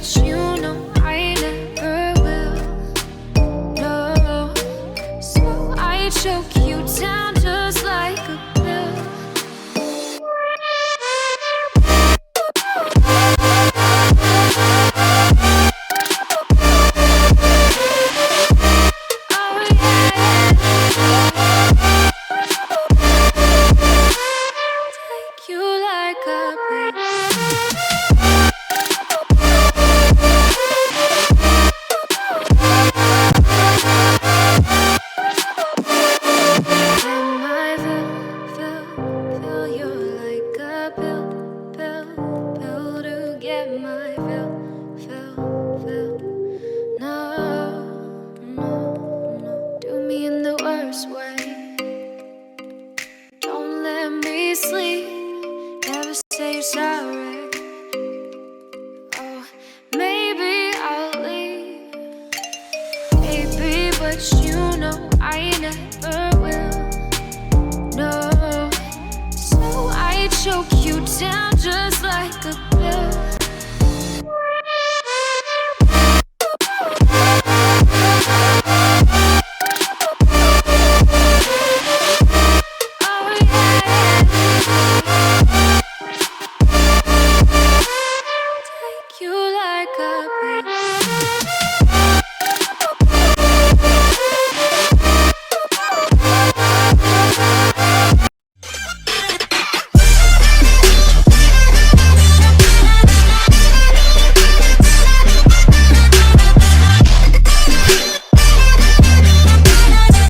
but you know I never will. No, so I choke you down just like a pill. Sorry. Oh, maybe I'll leave, baby, but you know I never will. No, so I choke you down